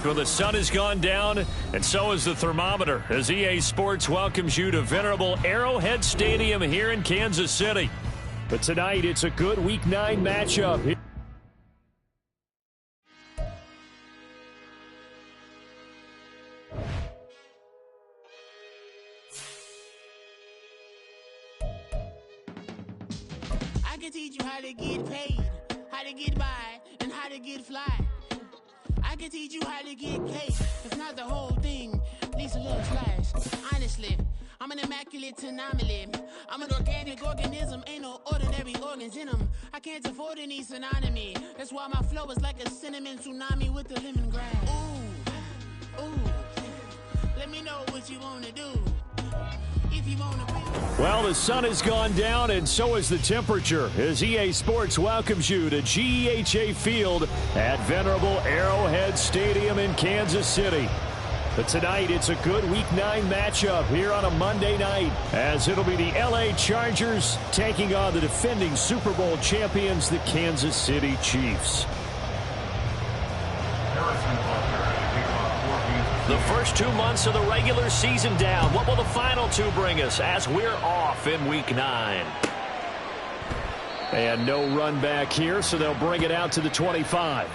Well, the sun has gone down, and so has the thermometer, as EA Sports welcomes you to venerable Arrowhead Stadium here in Kansas City. But tonight, it's a good Week 9 matchup. I can teach you how to get paid, how to get by, and how to get fly. I can teach you how to get cake, if not the whole thing, at least a little slice. Honestly, I'm an immaculate anomaly. I'm an organic organism, ain't no ordinary organs in them. I can't afford any synonymy. That's why my flow is like a cinnamon tsunami with the lemongrass. Ooh, ooh, let me know what you wanna do. If you wanna be. Well, the sun has gone down, and so has the temperature, as EA Sports welcomes you to GEHA Field at venerable Arrowhead Stadium in Kansas City. But tonight, it's a good Week 9 matchup here on a Monday night, as it'll be the LA Chargers taking on the defending Super Bowl champions, the Kansas City Chiefs. The first 2 months of the regular season down. What will the final 2 bring us as we're off in Week 9? And no run back here, so they'll bring it out to the 25.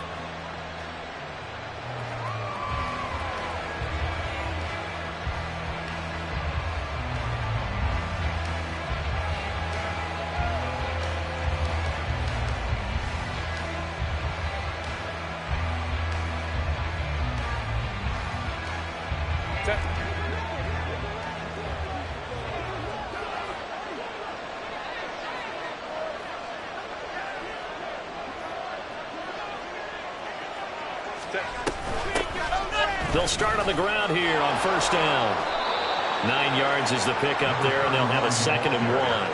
They'll start on the ground here on first down. 9 yards is the pickup there, and they'll have a 2nd and 1.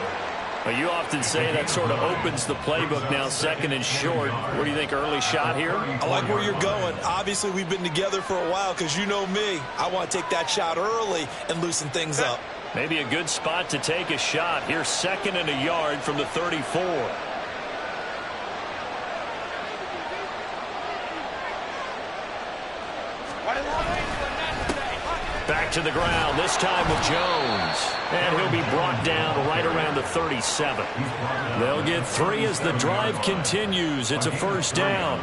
But you often say that sort of opens the playbook now, 2nd and short. What do you think, early shot here? I like where you're going. Obviously, we've been together for a while because you know me. I want to take that shot early and loosen things up. Maybe a good spot to take a shot. Here's 2nd and a yard from the 34. Back to the ground, this time with Jones. And he'll be brought down right around the 37. They'll get 3 as the drive continues. It's a first down.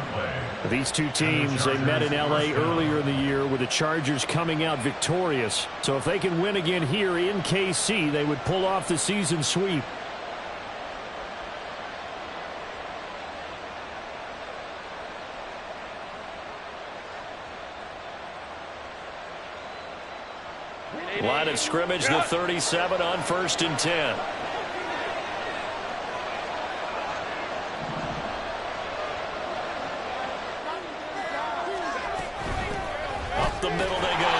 These two teams, they met in L.A. earlier in the year with the Chargers coming out victorious. So if they can win again here in KC, they would pull off the season sweep. Line of scrimmage, the 37 on 1st and 10. Up the middle they go.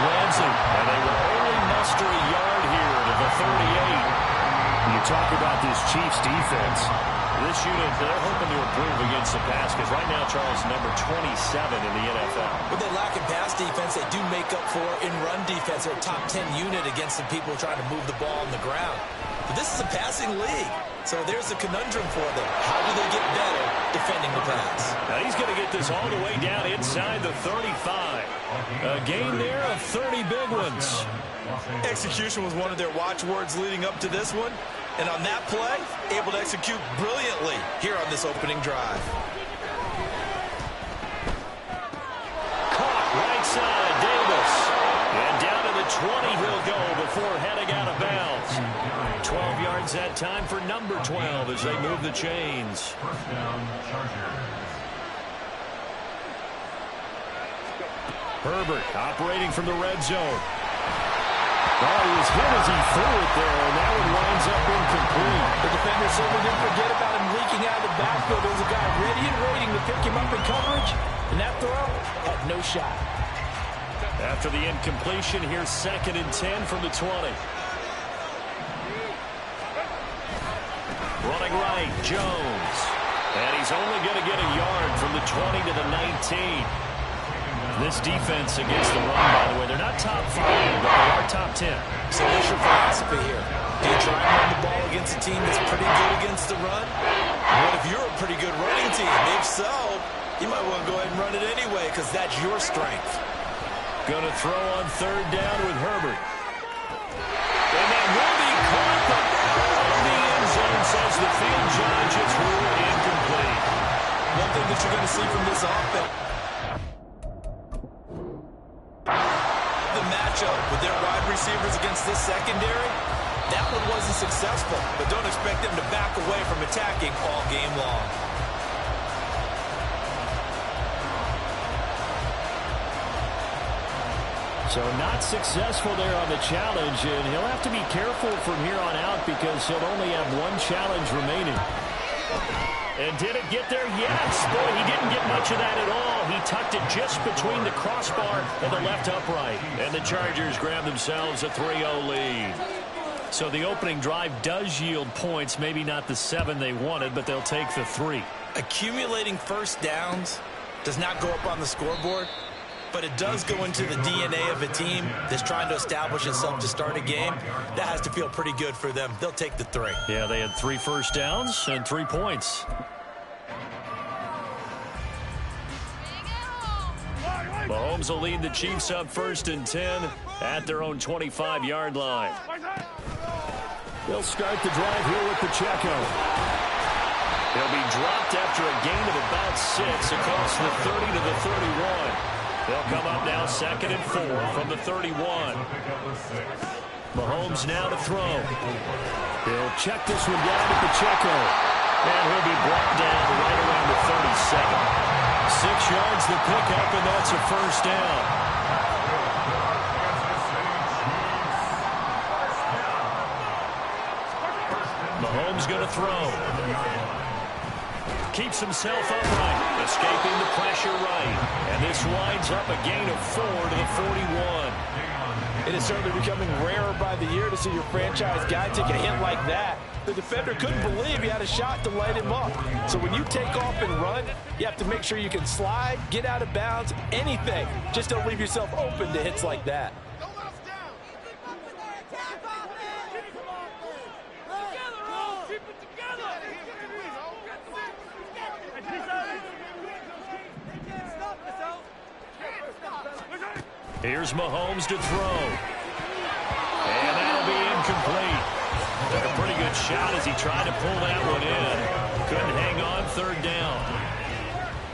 Ramsey, and they will only muster a yard here to the 38. You talk about this Chiefs defense. This unit, they're hoping to improve against the pass because right now, Charles, number 27 in the NFL. When they lack in pass defense, they do make up for in run defense. They're a top 10 unit against the people trying to move the ball on the ground. But this is a passing league, so there's a conundrum for them. How do they get better defending the pass? Now he's going to get this all the way down inside the 35. A gain there of 30 big ones. Execution was one of their watchwords leading up to this one. And on that play, able to execute brilliantly here on this opening drive. Caught right side, Davis. And down to the 20 he'll go before heading out of bounds. 12 yards that time for number 12 as they move the chains. First down, Chargers. Herbert operating from the red zone. Oh, he was hit as he threw it there, and that one winds up incomplete. The defender certainly didn't forget about him leaking out of the backfield. There was a guy ready and waiting to pick him up in coverage, and that throw had no shot. After the incompletion, here's 2nd and 10 from the 20. Running right, Jones. And he's only going to get a yard from the 20 to the 19. This defense against the run, by the way, they're not top 5, but they are top 10. So what's your philosophy here? Do you try and run the ball against a team that's pretty good against the run? What if you're a pretty good running team? If so, You might want to go ahead and run it anyway because that's your strength. Going to throw on third down with Herbert. And that will be caught, but out of the end zone, says the field judge. It's ruled incomplete. One thing that you're going to see from this offense, the matchup with their wide receivers against this secondary, that one wasn't successful, but don't expect them to back away from attacking all game long. So not successful there on the challenge, and he'll have to be careful from here on out because he'll only have one challenge remaining. And did it get there? Yes. Boy, he didn't get much of that at all. He tucked it just between the crossbar and the left upright. And the Chargers grab themselves a 3-0 lead. So the opening drive does yield points, maybe not the 7 they wanted, but they'll take the 3. Accumulating first downs does not go up on the scoreboard, but it does go into the DNA of a team that's trying to establish itself to start a game. That has to feel pretty good for them. They'll take the 3. Yeah, they had 3 first downs and 3 points. Mahomes will lead the Chiefs up 1st and 10 at their own 25-yard line. They'll start the drive here with Pacheco. He'll be dropped after a gain of about 6 across the 30 to the 31. They'll come up now 2nd and 4 from the 31. Mahomes now to throw. He'll check this one down to Pacheco. And he'll be brought down right around the 32nd. 6 yards the pickup, and that's a first down. Mahomes going to throw. Keeps himself upright, escaping the pressure right. And this winds up a gain of 4 to the 41. It is certainly becoming rarer by the year to see your franchise guy take a hit like that. The defender couldn't believe he had a shot to light him up. So when you take off and run, you have to make sure you can slide, get out of bounds, anything. Just don't leave yourself open to hits like that. Here's Mahomes to throw. And that'll be incomplete. Took a pretty good shot as he tried to pull that one in. Couldn't hang on 3rd down.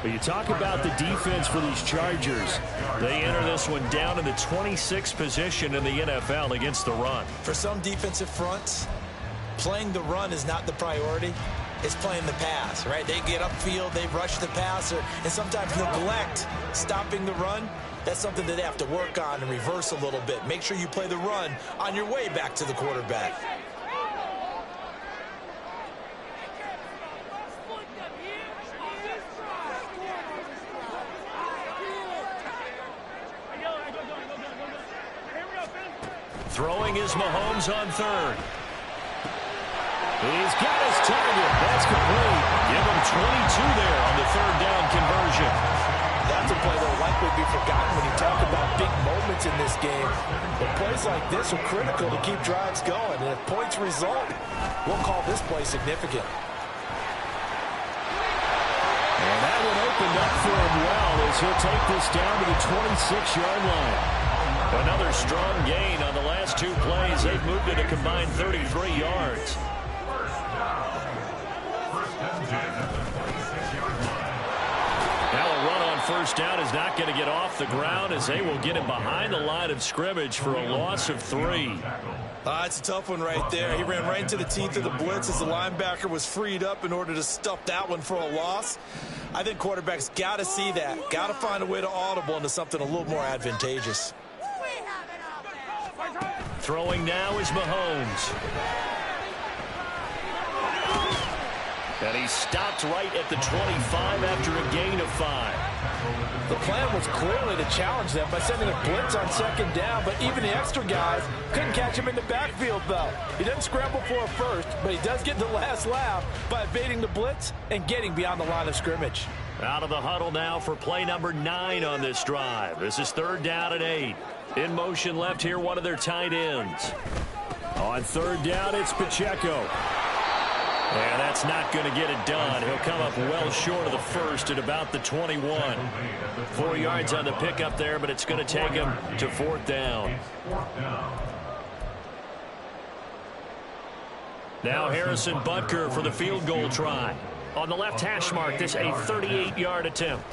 But you talk about the defense for these Chargers. They enter this one down in the 26th position in the NFL against the run. For some defensive fronts, playing the run is not the priority. It's playing the pass, right? They get upfield, they rush the passer, and sometimes neglect stopping the run. That's something that they have to work on and reverse a little bit. Make sure you play the run on your way back to the quarterback. Throwing is Mahomes on 3rd. He's got his target. That's complete. Give him 22 there on the 3rd down conversion. That's a play that will likely be forgotten when you talk about big moments in this game. But plays like this are critical to keep drives going. And if points result, we'll call this play significant. And that one opened up for him well as he'll take this down to the 26-yard line. Another strong gain on the last 2 plays. They've moved it a combined 33 yards. Now a run on 1st down is not going to get off the ground as they will get him behind the line of scrimmage for a loss of 3. It's a tough one right there. He ran right into the teeth of the blitz as the linebacker was freed up in order to stuff that one for a loss. I think quarterbacks got to see that. Got to find a way to audible into something a little more advantageous. Throwing now is Mahomes. And he stopped right at the 25 after a gain of 5. The plan was clearly to challenge them by sending a blitz on 2nd down, but even the extra guys couldn't catch him in the backfield, though. He doesn't scramble for a first, but he does get the last laugh by evading the blitz and getting beyond the line of scrimmage. Out of the huddle now for play number 9 on this drive. This is 3rd down and 8. In motion left here, one of their tight ends. On 3rd down, it's Pacheco. And that's not going to get it done. He'll come up well short of the first at about the 21. 4 yards on the pickup there, but it's going to take him to 4th down. Now Harrison Butker for the field goal try. On the left hash mark, this a 38-yard attempt.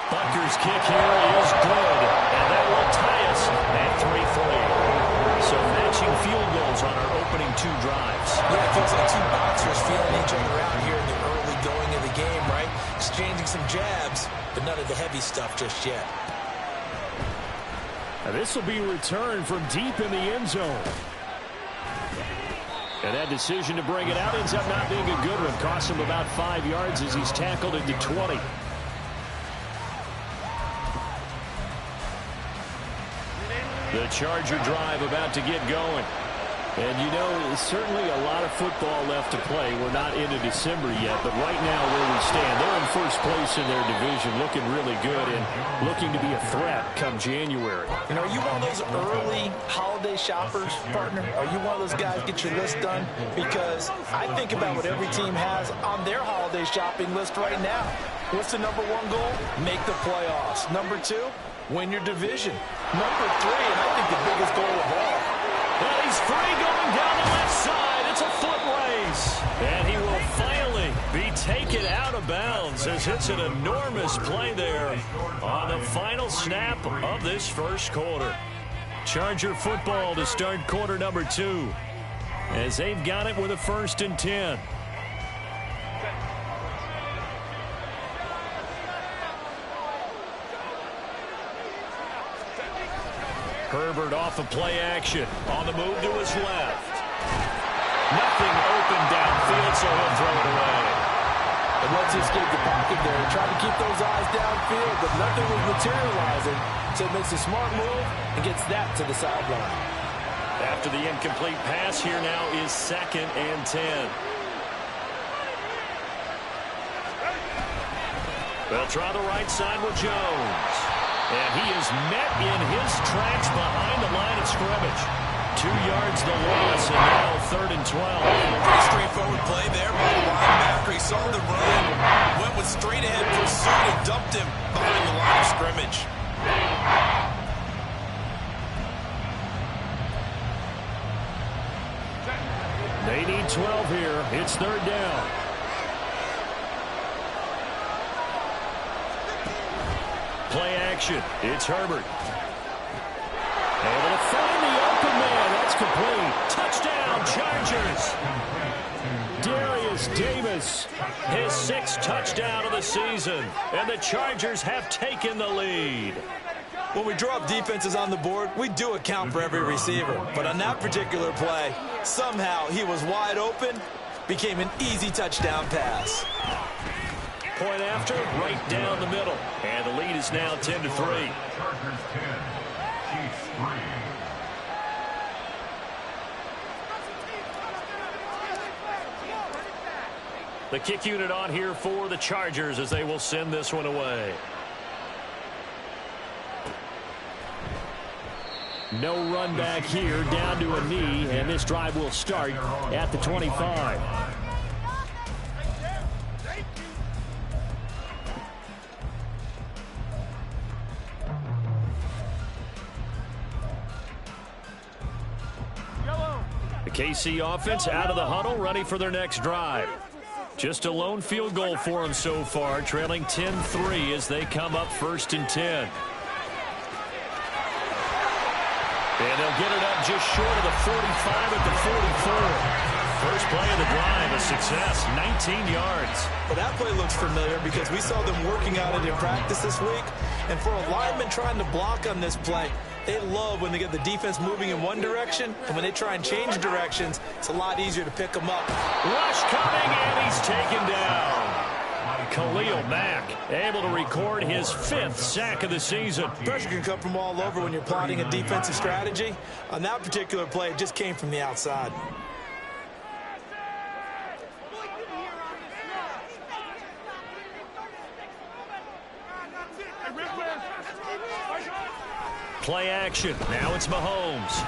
Butker's kick here is good, and that will tie us at 3-3. So matching field goals on our opening 2 drives. Yeah, it feels like 2 boxers feeling each other out here in the early going of the game, right? Exchanging some jabs, but none of the heavy stuff just yet. Now this will be returned from deep in the end zone. And that decision to bring it out ends up not being a good one. Costs him about 5 yards as he's tackled into 20. The Charger drive about to get going. And, you know, certainly a lot of football left to play. We're not into December yet, but right now where we stand, they're in first place in their division, looking really good and looking to be a threat come January. And are you one of those early holiday shoppers, partner? Are you one of those guys get your list done? Because I think about what every team has on their holiday shopping list right now. What's the number 1 goal? Make the playoffs. Number 2, win your division. Number 3, and I think the biggest goal of all, well, he's free going down the left side. It's a foot race. And he will finally be taken out of bounds as it's an enormous play there on the final snap of this first quarter. Charger football to start quarter number 2 as they've got it with a 1st and 10. Herbert off of play action. On the move to his left. Nothing open downfield, so he'll throw it away. And once he escaped the pocket there, he tried to keep those eyes downfield, but nothing was materializing. So he makes a smart move and gets that to the sideline. After the incomplete pass, here now is 2nd and 10. They'll try the right side with Jones. And he is met in his tracks behind the line of scrimmage. 2 yards the loss, and now 3rd and 12. Pretty straightforward play there by the linebacker. He saw the run, went with straight-ahead pursuit, and dumped him behind the line of scrimmage. They need 12 here. It's 3rd down. Play action. It's Herbert. Able to find the open man. That's complete. Touchdown, Chargers. Darius Davis, his 6th touchdown of the season. And the Chargers have taken the lead. When we draw up defenses on the board, we do account for every receiver. But on that particular play, somehow he was wide open, became an easy touchdown pass. Point after, right down the middle. And the lead is now 10-3. The kick unit on here for the Chargers as they will send this one away. No run back here, down to a knee, and this drive will start at the 25. The KC offense out of the huddle, ready for their next drive. Just a lone field goal for them so far, trailing 10-3 as they come up 1st and 10. And they'll get it up just short of the 45 at the 44. First play of the drive, a success, 19 yards. Well, that play looks familiar because we saw them working on it in practice this week. And for a lineman trying to block on this play, they love when they get the defense moving in one direction, and when they try and change directions, it's a lot easier to pick them up. Rush coming, and he's taken down. Khalil Mack able to record his 5th sack of the season. Pressure can come from all over when you're plotting a defensive strategy. On that particular play, it just came from the outside. Play action. Now it's Mahomes.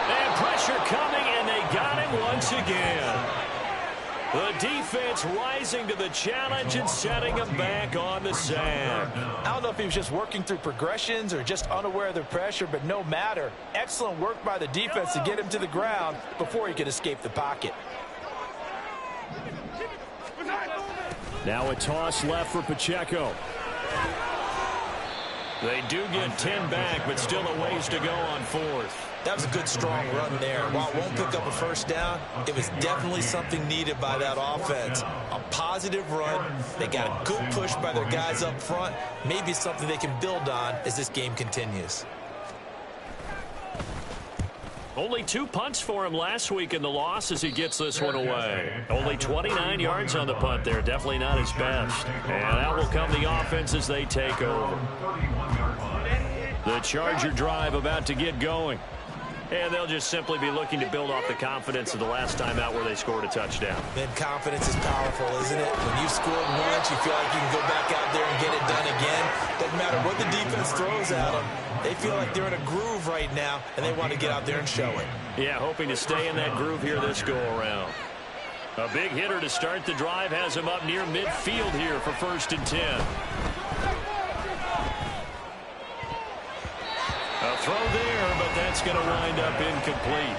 And pressure coming, and they got him once again. The defense rising to the challenge and setting him back on the sand. I don't know if he was just working through progressions or just unaware of the pressure, but no matter. Excellent work by the defense to get him to the ground before he could escape the pocket. Now a toss left for Pacheco. They do get 10 back, but still a ways to go on fourth. That was a good, strong run there. While it won't pick up a first down, it was definitely something needed by that offense. A positive run. They got a good push by their guys up front. Maybe something they can build on as this game continues. Only 2 punts for him last week in the loss as he gets this one away. Only 29 yards on the punt there. Definitely not his best. And out will come the offense as they take over. The Charger drive about to get going. And they'll just simply be looking to build off the confidence of the last time out where they scored a touchdown. Man, confidence is powerful, isn't it? When you've scored once, you feel like you can go back out there and get it done again. Doesn't matter what the defense throws at them. They feel like they're in a groove right now, and they want to get out there and show it. Yeah, hoping to stay in that groove here this go-around. A big hitter to start the drive has him up near midfield here for 1st and 10. A throw there, but that's going to wind up incomplete.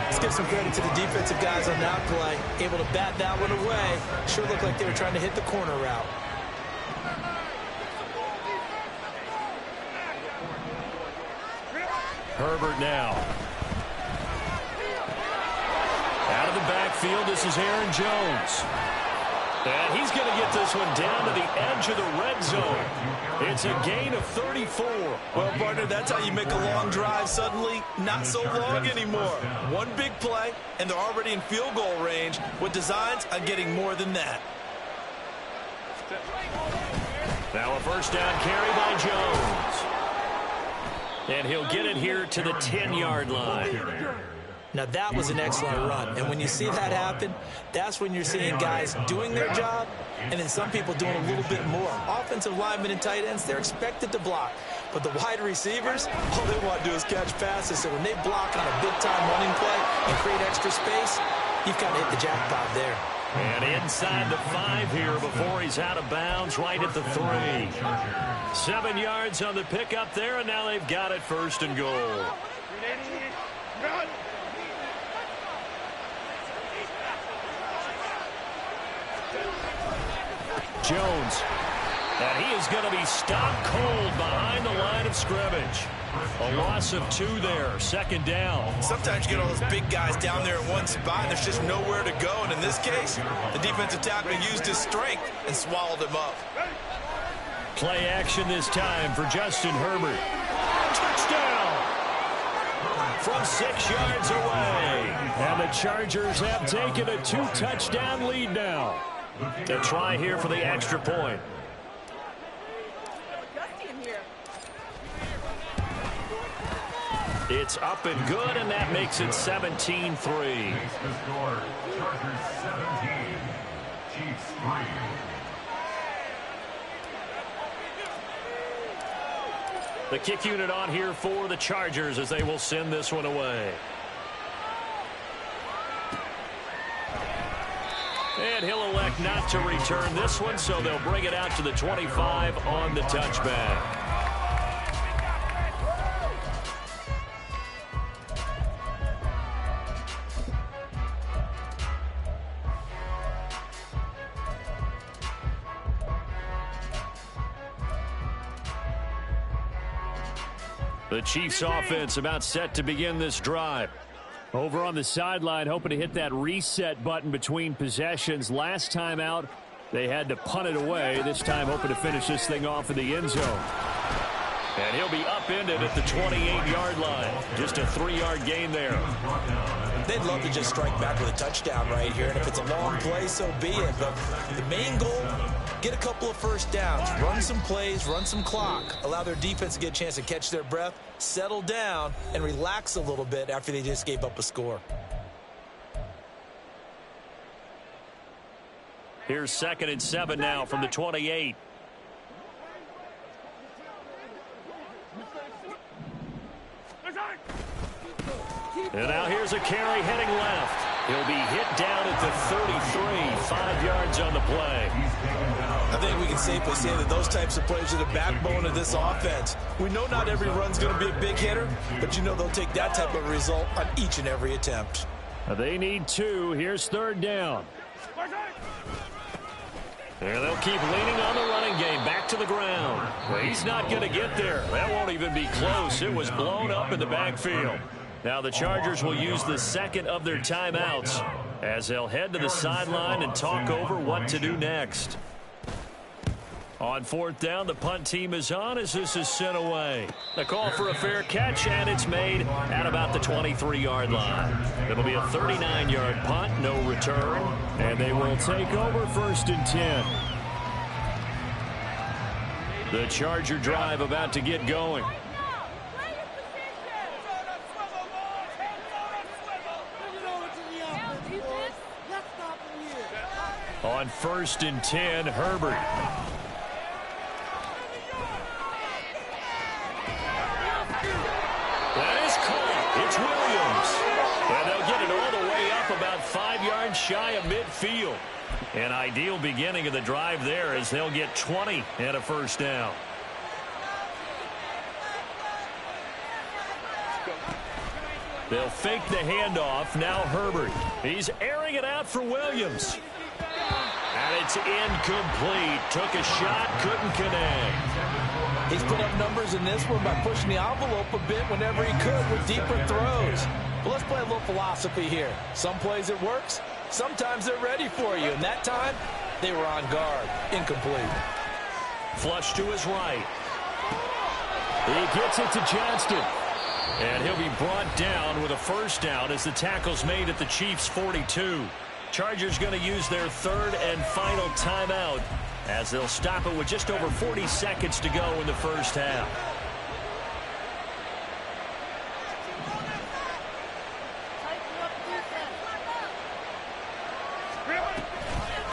Let's give some credit to the defensive guys on that play. Able to bat that one away. Sure looked like they were trying to hit the corner route. Herbert now. Out of the backfield, this is Aaron Jones. And he's going to get this one down to the edge of the red zone. It's a gain of 34. Well, partner, that's how you make a long drive suddenly not so long anymore. One big play, and they're already in field goal range with designs on getting more than that. Now a first down carry by Jones. And he'll get it here to the 10-yard line. Now, that was an excellent run. And when you see that happen, that's when you're seeing guys doing their job and then some people doing a little bit more. Offensive linemen and tight ends, they're expected to block. But the wide receivers, all they want to do is catch passes. So when they block on a big-time running play and create extra space, you've got to hit the jackpot there. And inside the 5 here before he's out of bounds, right at the 3. 7 yards on the pickup there, and now they've got it 1st and goal. Jones. And he is going to be stopped cold behind the line of scrimmage. A loss of 2 there, 2nd down. Sometimes you get all those big guys down there in one spot, and there's just nowhere to go. And in this case, the defensive tackle used his strength and swallowed him up. Play action this time for Justin Herbert. Touchdown! From 6 yards away. And the Chargers have taken a 2-touchdown lead now. To try here for the extra point. It's up and good, and that makes it 17-3. The kick unit on here for the Chargers as they will send this one away. And he'll elect not to return this one, so they'll bring it out to the 25 on the touchback. The Chiefs offense about set to begin this drive. Over on the sideline, hoping to hit that reset button between possessions. Last time out, they had to punt it away. This time, hoping to finish this thing off in the end zone. And he'll be upended at the 28-yard line. Just a 3-yard gain there. They'd love to just strike back with a touchdown right here. And if it's a long play, so be it. But the main goal, get a couple of first downs. Run some plays, run some clock. Allow their defense to get a chance to catch their breath, settle down, and relax a little bit after they just gave up a score. Here's 2nd and 7 now from the 28. And now here's a carry heading left. He'll be hit down at the 33, 5 yards on the play. I think we can safely say that those types of plays are the backbone of this offense. We know not every run's going to be a big hitter, but you know they'll take that type of result on each and every attempt. They need 2. Here's 3rd down. And they'll keep leaning on the running game. Back to the ground. Well, he's not going to get there. That won't even be close. It was blown up in the backfield. Now the Chargers will use the second of their timeouts as they'll head to the sideline and talk over what to do next. On 4th down, the punt team is on as this is sent away. The call for a fair catch, and it's made at about the 23-yard line. It'll be a 39-yard punt, no return, and they will take over 1st and 10. The Charger drive about to get going. On 1st and 10, Herbert. That is caught. It's Williams. And they'll get it all the way up about 5 yards shy of midfield. An ideal beginning of the drive there as they'll get 20 and a 1st down. They'll fake the handoff. Now Herbert. He's airing it out for Williams. And it's incomplete. Took a shot, couldn't connect. He's put up numbers in this one by pushing the envelope a bit whenever he could with deeper throws. But let's play a little philosophy here. Some plays it works, sometimes they're ready for you. And that time, they were on guard. Incomplete. Flush to his right. He gets it to Johnston. And he'll be brought down with a 1st down as the tackle's made at the Chiefs' 42. Chargers going to use their 3rd and final timeout as they'll stop it with just over 40 seconds to go in the 1st half.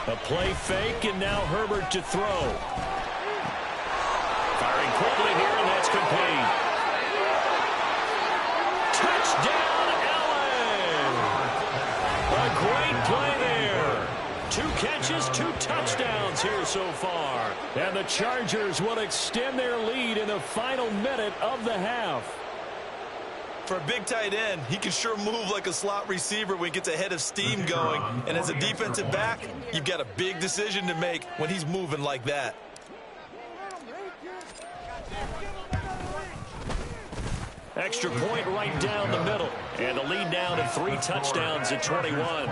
A play fake, and now Herbert to throw. Firing quickly here, and that's complete. Touchdown, LA! A great play there. 2 catches, 2 touchdowns here so far. And the Chargers will extend their lead in the final minute of the half. For a big tight end, he can sure move like a slot receiver when he gets a head of steam going. And as a defensive back, you've got a big decision to make when he's moving like that. Extra point right down the middle. And a lead down to 3 touchdowns at 21.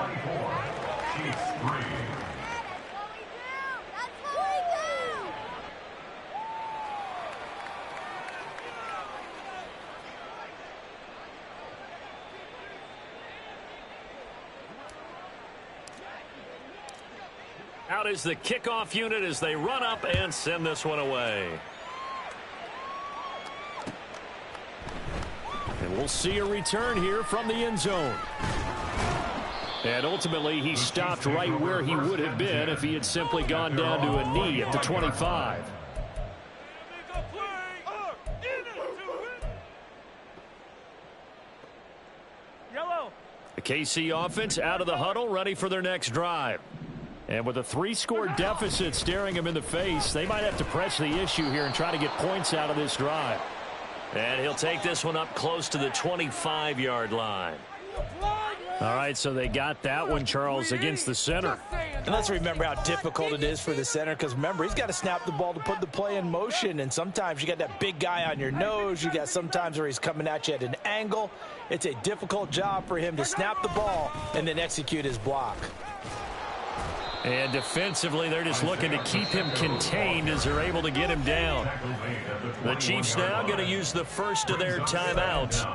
Out is the kickoff unit as they run up and send this one away. And we'll see a return here from the end zone. And ultimately, he stopped right where he would have been if he had simply gone down to a knee at the 25. The KC offense out of the huddle, ready for their next drive. And with a 3-score deficit staring him in the face, they might have to press the issue here and try to get points out of this drive. And he'll take this one up close to the 25-yard line. All right, so they got that one, Charles, against the center. And let's remember how difficult it is for the center, because remember, he's got to snap the ball to put the play in motion, and sometimes you got that big guy on your nose. You got sometimes where he's coming at you at an angle. It's a difficult job for him to snap the ball and then execute his block. And defensively, they're just looking to keep him contained as they're able to get him down. The Chiefs now going to use the first of their timeouts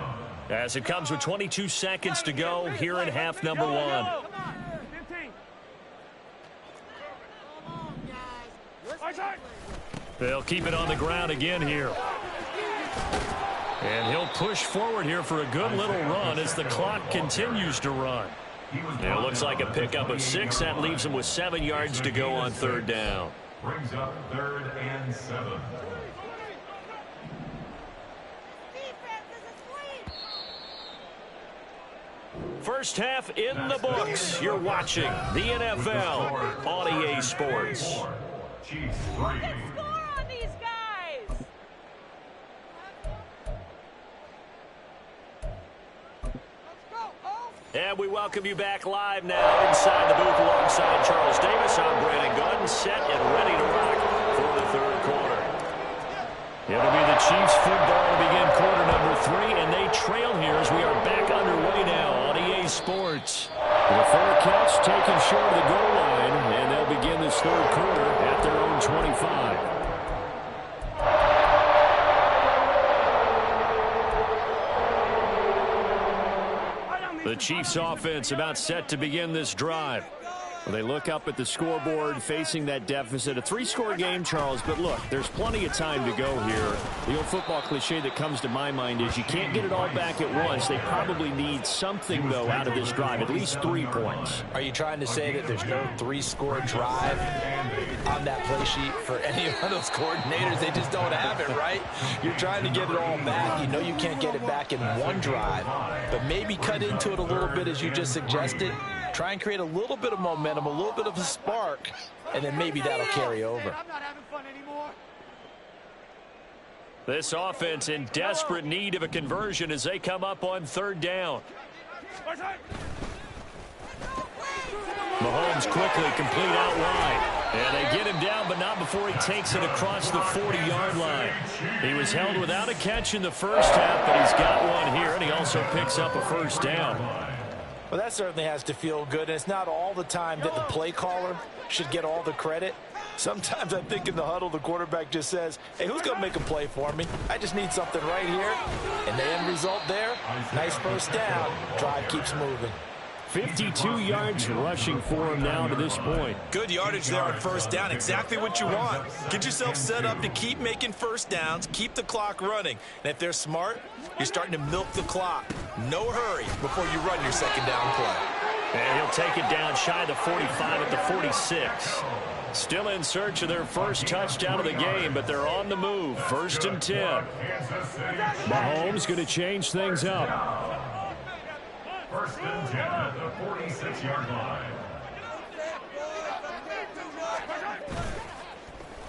as it comes with 22 seconds to go here in half number 1. They'll keep it on the ground again here. And he'll push forward here for a good little run as the clock continues to run. It looks like a pickup of 6. That leaves him with 7 yards to go on 3rd down. Brings up 3rd and 7. First half in the books. You're watching the NFL on EA Sports. Chiefs 3. Score on these guys! And we welcome you back live now inside the booth alongside Charles Davis. I'm Brandon Gunn, set and ready to rock for the third quarter. It'll be the Chiefs football to begin quarter number 3, and they trail here as we are back underway now on EA Sports. The 4 catch taken short of the goal line, and they'll begin this third quarter at their own 25. The Chiefs offense about set to begin this drive. Well, they look up at the scoreboard facing that deficit. A 3-score game, Charles, but look, there's plenty of time to go here. The old football cliche that comes to my mind is you can't get it all back at once. They probably need something, though, out of this drive, at least 3 points. Are you trying to say that there's no 3-score drive on that play sheet for any of those coordinators? They just don't have it, right? You're trying to get it all back. You know you can't get it back in one drive, but maybe cut into it a little bit as you just suggested. Try and create a little bit of momentum, a little bit of a spark, and then maybe that'll carry over. I'm not having fun anymore. This offense in desperate need of a conversion as they come up on third down. Mahomes quickly complete out wide. And they get him down, but not before he takes it across the 40-yard line. He was held without a catch in the first half, but he's got one here, and he also picks up a first down. Well, that certainly has to feel good, and it's not all the time that the play caller should get all the credit. Sometimes I think in the huddle, the quarterback just says, hey, who's going to make a play for me? I just need something right here. And the end result there, nice first down. Drive keeps moving. 52 yards rushing for him now to this point. Good yardage there on first down. Exactly what you want. Get yourself set up to keep making first downs, keep the clock running. And if they're smart, you're starting to milk the clock. No hurry before you run your second down play. And he'll take it down shy of the 45 at the 46. Still in search of their first touchdown of the game, but they're on the move. First and 10. Mahomes going to change things up. First and 10 at the 46-yard line.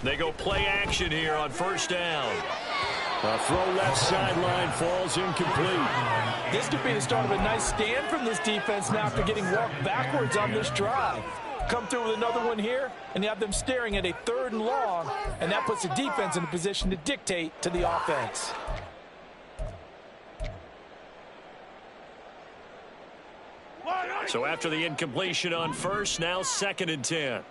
They go play action here on first down. A throw left sideline falls incomplete. This could be the start of a nice stand from this defense now after getting walked backwards on this drive. Come through with another one here, and you have them staring at a 3rd and long, and that puts the defense in a position to dictate to the offense. So after the incompletion on first, now 2nd and 10.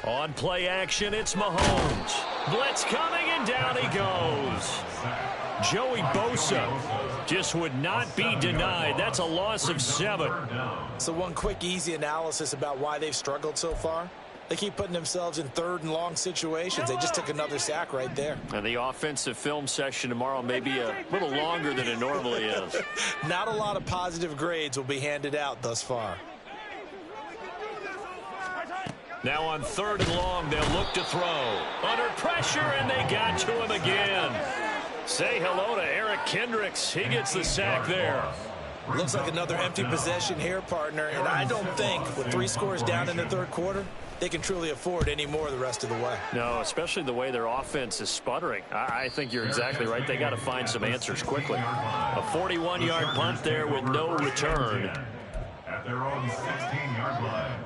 On play action, it's Mahomes. Blitz coming, and down he goes. Joey Bosa just would not be denied. That's a loss of 7. So one quick, easy analysis about why they've struggled so far. They keep putting themselves in 3rd and long situations. They just took another sack right there. And the offensive film session tomorrow may be a little longer than it normally is. Not a lot of positive grades will be handed out thus far. Now on 3rd and long, they'll look to throw. Under pressure, and they got to him again. Say hello to Eric Kendricks. He gets the sack there. Looks like another empty possession here, partner. And I don't think with 3 scores down in the 3rd quarter, they can truly afford any more the rest of the way. No, especially the way their offense is sputtering. I think you're exactly right. They got to find some answers quickly. A 41-yard punt there with no return. At their own 16-yard line.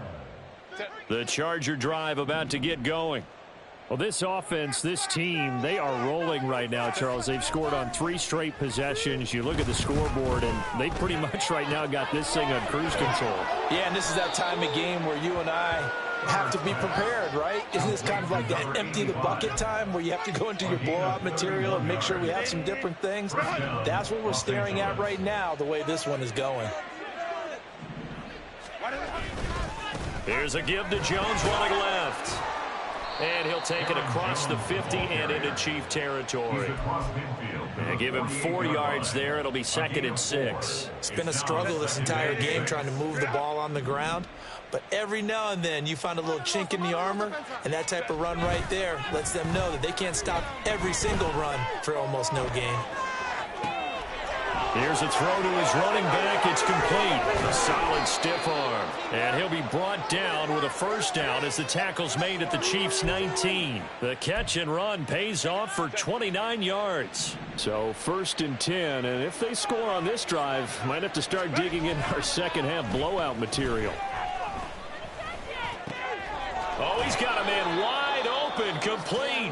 The Charger drive about to get going. Well, this offense, this team, they are rolling right now, Charles. They've scored on 3 straight possessions. You look at the scoreboard, and they pretty much right now got this thing on cruise control. Yeah, and this is that time of game where you and I have to be prepared, right? Isn't this kind of like that empty the bucket time where you have to go into your blowout material and make sure we have some different things? That's what we're staring at right now, the way this one is going. Here's a give to Jones running left. And he'll take it across the 50 and into Chief territory. And give him 4 yards there. It'll be 2nd and 6. It's been a struggle this entire game trying to move the ball on the ground. But every now and then you find a little chink in the armor, and that type of run right there lets them know that they can't stop every single run for almost no gain. Here's a throw to his running back. It's complete. A solid stiff arm. And he'll be brought down with a first down as the tackle's made at the Chiefs' 19. The catch and run pays off for 29 yards. So 1st and 10. And if they score on this drive, might have to start digging in our second half blowout material. Oh, he's got a man wide open, complete.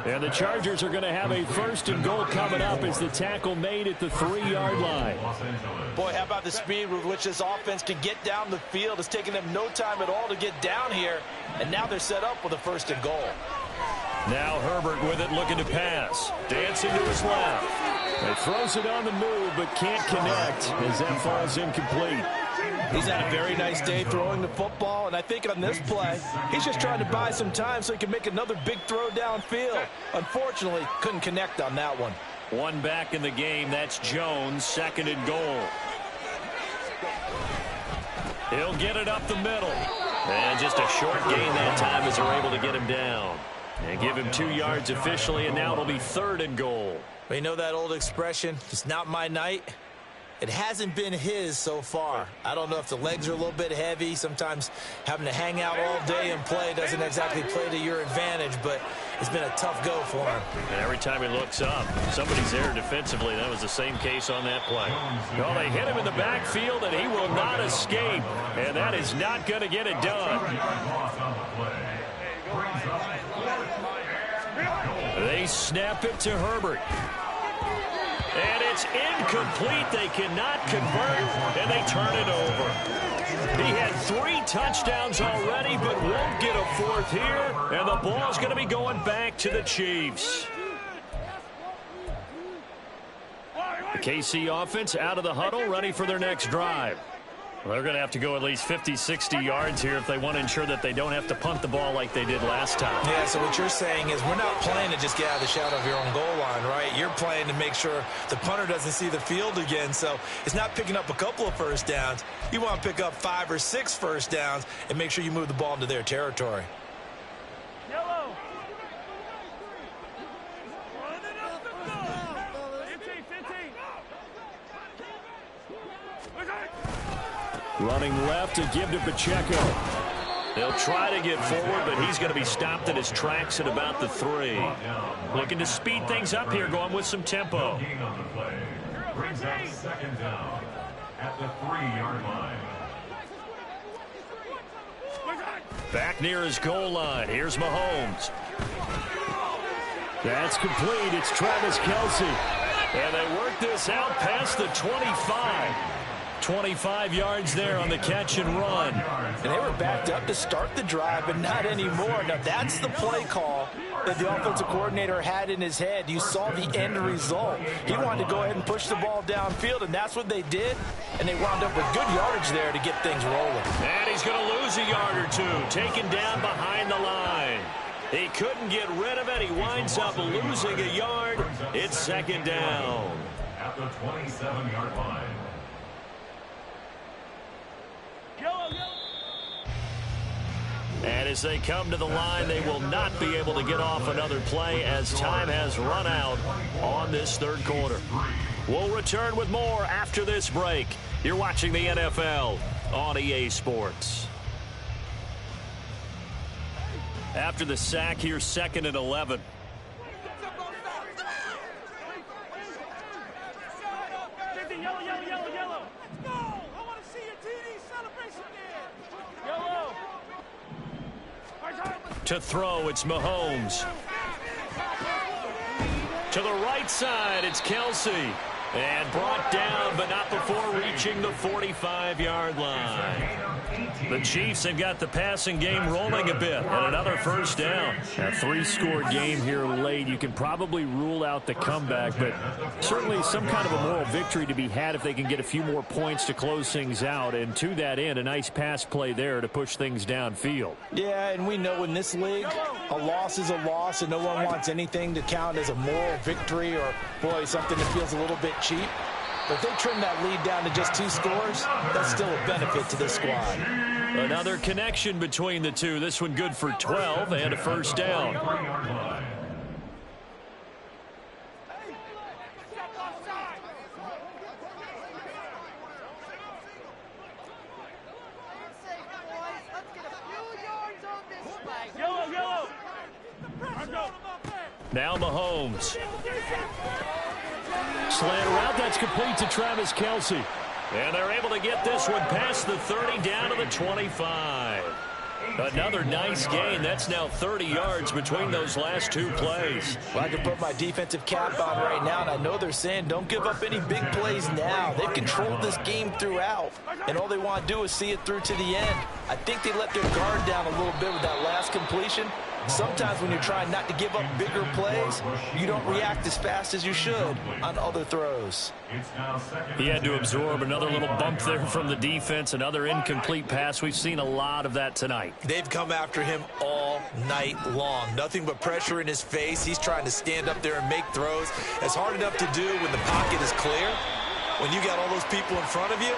And the Chargers are going to have a 1st and goal coming up as the tackle made at the 3-yard line. Boy, how about the speed with which this offense can get down the field? It's taken them no time at all to get down here, and now they're set up with a 1st and goal. Now Herbert with it, looking to pass. Dancing to his left. He throws it on the move, but can't connect as that falls incomplete. He's had a very nice day throwing the football, and I think on this play, he's just trying to buy some time so he can make another big throw downfield. Unfortunately, couldn't connect on that one. One back in the game. That's Jones, 2nd and goal. He'll get it up the middle. And just a short gain that time as they're able to get him down. And give him 2 yards officially, and now it'll be 3rd and goal. You know that old expression, it's not my night? It hasn't been his so far. I don't know if the legs are a little bit heavy. Sometimes having to hang out all day and play doesn't exactly play to your advantage, but it's been a tough go for him. And every time he looks up, somebody's there defensively. That was the same case on that play. Well, they hit him in the backfield, and he will not escape. And that is not going to get it done. They snap it to Herbert. And it's incomplete. They cannot convert, and they turn it over. He had 3 touchdowns already, but won't get a 4th here, and the ball's going to be going back to the Chiefs. The KC offense out of the huddle, ready for their next drive. Well, they're going to have to go at least 50, 60 yards here if they want to ensure that they don't have to punt the ball like they did last time. Yeah, so what you're saying is we're not playing to just get out of the shadow of your own goal line, right? You're playing to make sure the punter doesn't see the field again. So it's not picking up a couple of first downs. You want to pick up 5 or 6 first downs and make sure you move the ball into their territory. Yellow. Running left to give to Pacheco. They'll try to get forward, but he's going to be stopped in his tracks at about the 3. Looking to speed things up here, going with some tempo. Brings up 2nd down at the 3-yard line. Back near his goal line. Here's Mahomes. That's complete. It's Travis Kelce. And they work this out past the 25. 25 yards there on the catch and run. And they were backed up to start the drive, but not anymore. Now, that's the play call that the offensive coordinator had in his head. You saw the end result. He wanted to go ahead and push the ball downfield, and that's what they did. And they wound up with good yardage there to get things rolling. And he's going to lose a yard or 2, taken down behind the line. He couldn't get rid of it. He winds up losing a yard. It's 2nd down. At the 27-yard line. And as they come to the line, they will not be able to get off another play as time has run out on this 3rd quarter. We'll return with more after this break. You're watching the NFL on EA Sports. After the sack, here's 2nd and 11. To throw, it's Mahomes. To the right side, it's Kelce. And brought down, but not before reaching the 45-yard line. The Chiefs have got the passing game rolling a bit, and another first down. A 3-score game here late. You can probably rule out the comeback, but certainly some kind of a moral victory to be had if they can get a few more points to close things out. And to that end, a nice pass play there to push things downfield. Yeah, and we know in this league, a loss is a loss, and no one wants anything to count as a moral victory or, boy, something that feels a little bit cheap. But if they trim that lead down to just 2 scores, that's still a benefit to this squad. Another connection between the two. This one good for 12 and a first down. Now Mahomes. Slant route, that's complete to Travis Kelce. And they're able to get this one past the 30 down to the 25. Another nice gain. That's now 30 yards between those last two plays. Well, I can put my defensive cap on right now, and I know they're saying don't give up any big plays now. They've controlled this game throughout, and all they want to do is see it through to the end. I think they let their guard down a little bit with that last completion. Sometimes when you're trying not to give up bigger plays, you don't react as fast as you should on other throws. He had to absorb another little bump there from the defense, another incomplete pass. We've seen a lot of that tonight. They've come after him all night long. Nothing but pressure in his face. He's trying to stand up there and make throws. It's hard enough to do when the pocket is clear. When you got all those people in front of you,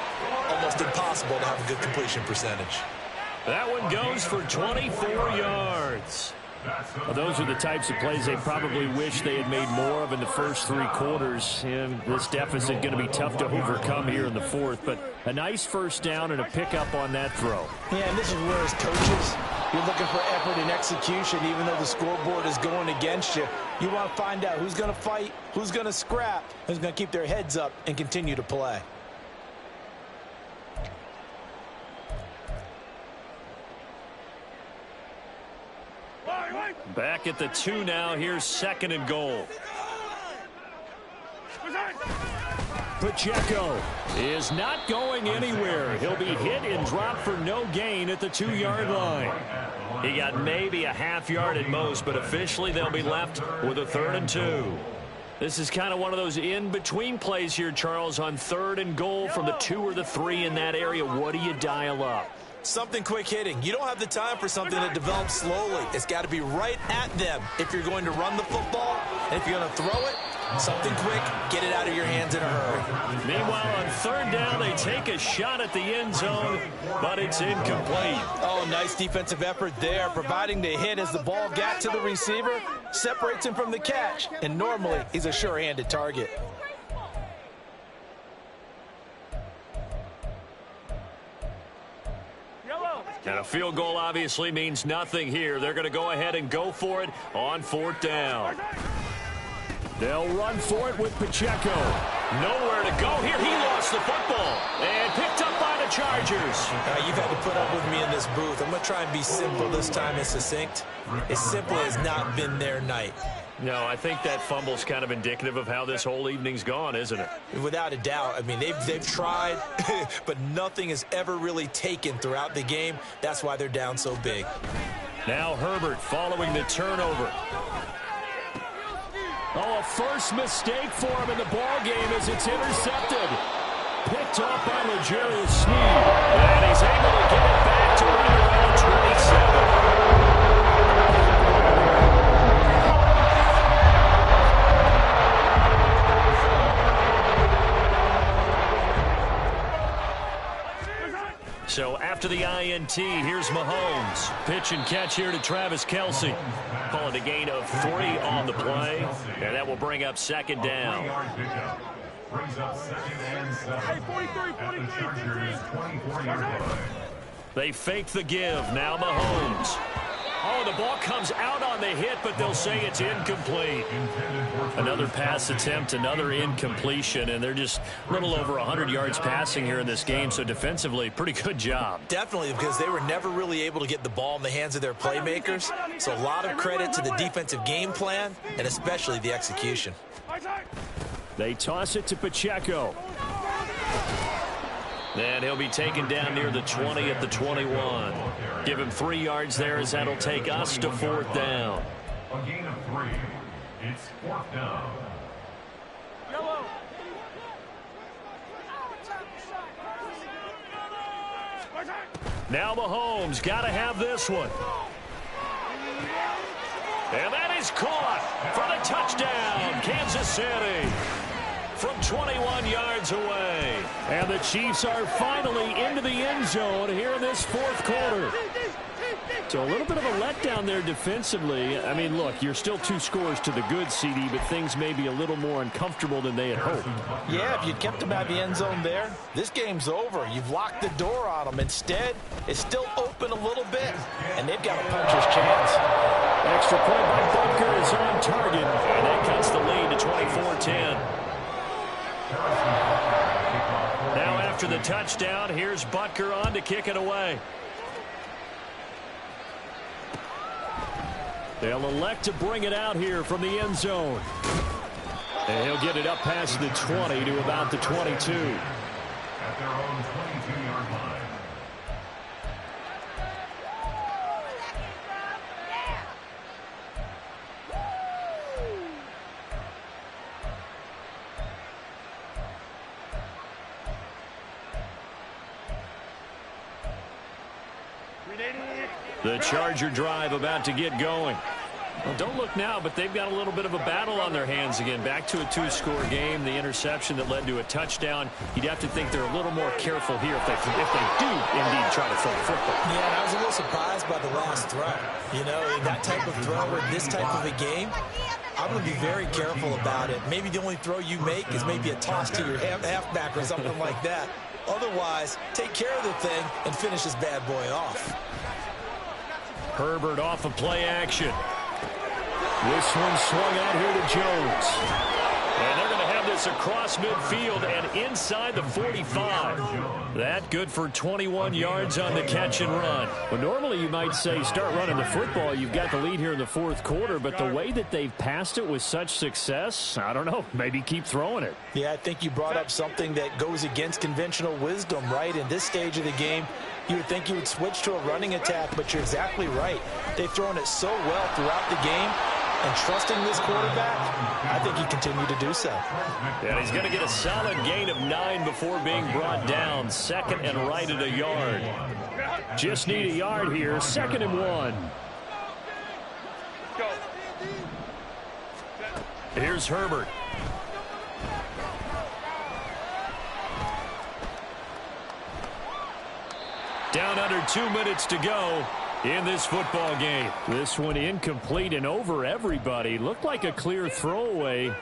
almost impossible to have a good completion percentage. That one goes for 24 yards. Well, those are the types of plays they probably wish they had made more of in the first three quarters. And this deficit going to be tough to overcome here in the fourth. But a nice first down and a pickup on that throw. Yeah, and this is where as coaches, you're looking for effort and execution, even though the scoreboard is going against you. You want to find out who's going to fight, who's going to scrap, who's going to keep their heads up and continue to play. Back at the 2 now. Here's 2nd and goal. Pacheco is not going anywhere. He'll be hit and dropped for no gain at the 2-yard line. He got maybe a half yard at most, but officially they'll be left with a 3rd and 2. This is kind of one of those in-between plays here, Charles, on 3rd and goal from the 2 or the 3 in that area. What do you dial up? Something quick hitting. You don't have the time for something that develops slowly. It's got to be right at them if you're going to run the football. And if you're going to throw it, something quick, get it out of your hands in a hurry. Meanwhile, on 3rd down, they take a shot at the end zone, but it's incomplete. Oh, nice defensive effort there, providing the hit as the ball got to the receiver, separates him from the catch, and normally he's a sure-handed target. And a field goal obviously means nothing here. They're going to go ahead and go for it on 4th down. They'll run for it with Pacheco. Nowhere to go here. He lost the football and picked up by the Chargers. You've had to put up with me in this booth. I'm going to try and be simple this time and succinct. It simply has not been their night. No, I think that fumble's kind of indicative of how this whole evening's gone, isn't it? Without a doubt. I mean, they've tried, but nothing has ever really taken throughout the game. That's why they're down so big. Now Herbert following the turnover. Oh, a first mistake for him in the ball game as it's intercepted. Picked off by L'Jarius Sneed. And he's able to get it back to right around 27. So after the INT, here's Mahomes. Pitch and catch here to Travis Kelce. Call it a gain of 3 on the play. And that will bring up 2nd down. Brings up 2nd and 7. At the Chargers' 24-yard line. They fake the give. Now Mahomes. Oh, the ball comes out on the hit, but they'll say it's incomplete. Another pass attempt, another incompletion, and they're just a little over 100 yards passing here in this game, so defensively, pretty good job. Definitely, because they were never really able to get the ball in the hands of their playmakers. So a lot of credit to the defensive game plan, and especially the execution. They toss it to Pacheco. And he'll be taken down near the 20 at the 21. Give him 3 yards there as that'll take us to 4th down. A gain of 3. It's 4th down. Now Mahomes got to have this one. And that is caught for the touchdown, Kansas City. From 21 yards away. And the Chiefs are finally into the end zone here in this 4th quarter. So a little bit of a letdown there defensively. I mean, look, you're still 2 scores to the good, CD, but things may be a little more uncomfortable than they had hoped. Yeah, if you'd kept them out of the end zone there, this game's over. You've locked the door on them. Instead, it's still open a little bit, and they've got a puncher's chance. Extra point by Bunker is on target, and that cuts the lead to 24-10. Now after the touchdown, here's Butker on to kick it away. They'll elect to bring it out here from the end zone. And he'll get it up past the 20 to about the 22. At their own 22-yard line. The Charger drive about to get going. Well, don't look now, but they've got a little bit of a battle on their hands again. Back to a 2-score game. The interception that led to a touchdown. You'd have to think they're a little more careful here if they do indeed try to throw the football. Yeah, and I was a little surprised by the last throw. You know, in that type of throw or this type of a game, I'm going to be very careful about it. Maybe the only throw you make is maybe a toss to your halfback or something like that. Otherwise, take care of the thing and finish this bad boy off. Herbert off of play action. This one swung out here to Jones. And they're going to have this across midfield and inside the 45. That good for 21 yards on the catch and run. Well, normally you might say start running the football. You've got the lead here in the 4th quarter, but the way that they've passed it with such success, I don't know, maybe keep throwing it. Yeah, I think you brought up something that goes against conventional wisdom, right? In this stage of the game, you would think you would switch to a running attack, but you're exactly right. They've thrown it so well throughout the game, and trusting this quarterback, I think he continued to do so. And he's going to get a solid gain of 9 before being brought down. 2nd and right at a yard. Just need a yard here. 2nd and 1. Here's Herbert. Down under 2 minutes to go in this football game. This one incomplete and over everybody. Looked like a clear throwaway,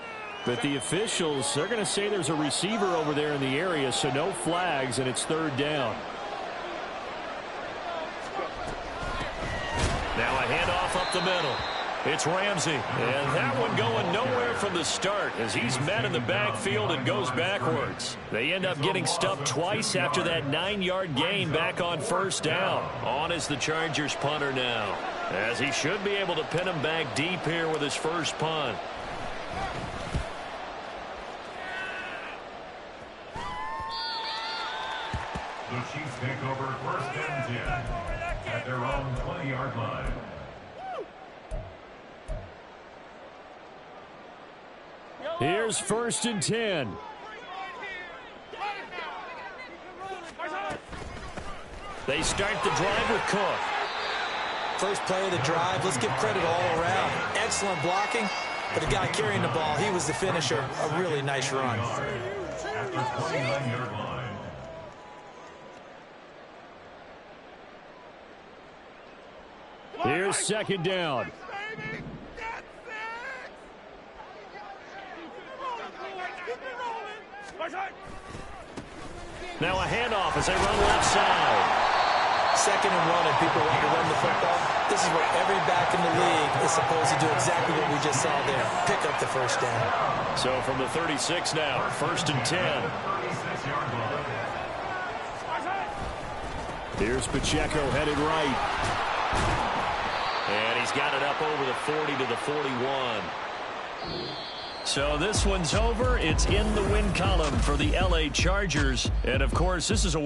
but the officials, they're going to say there's a receiver over there in the area, so no flags, and it's 3rd down. Now a handoff up the middle. It's Ramsey, and that one going nowhere from the start as he's met in the backfield and goes backwards. They end up getting stuffed twice after that 9-yard gain back on 1st down. On is the Chargers punter now, as he should be able to pin him back deep here with his first punt. The Chiefs take over 1st and 10 at their own 20-yard line. Here's 1st and 10. They start the drive with Cook. First play of the drive, let's give credit all around. Excellent blocking, but the guy carrying the ball, he was the finisher. A really nice run. At the 29-yard line. Here's 2nd down. Now a handoff as they run left side. 2nd and 1, and people want to run the football. This is what every back in the league is supposed to do, exactly what we just saw there. Pick up the 1st down. So from the 36 now, 1st and 10. Here's Pacheco headed right. And he's got it up over the 40 to the 41. So this one's over. It's in the win column for the LA Chargers. And, of course, this is a